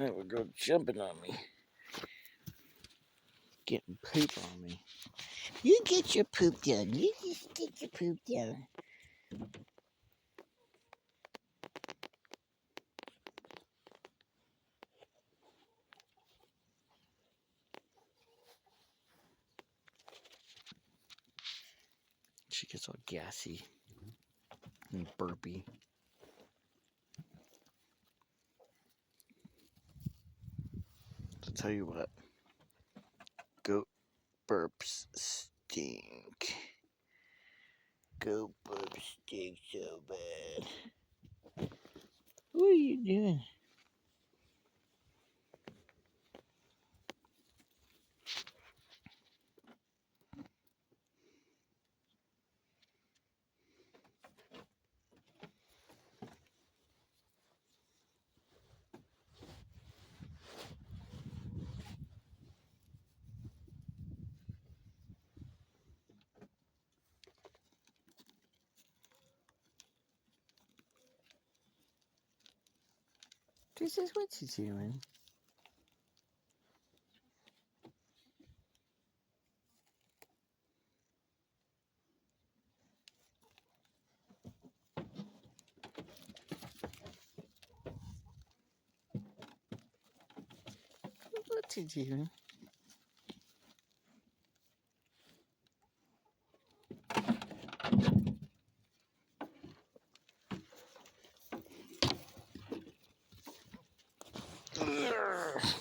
That would go jumping on me. Getting poop on me. You get your poop down. You just get your poop down. She gets all gassy and burpy. I'll tell you what. Goat burps stink. Goat burps stink so bad. What are you doing? This is what she's doing. What's he doing? Ugh.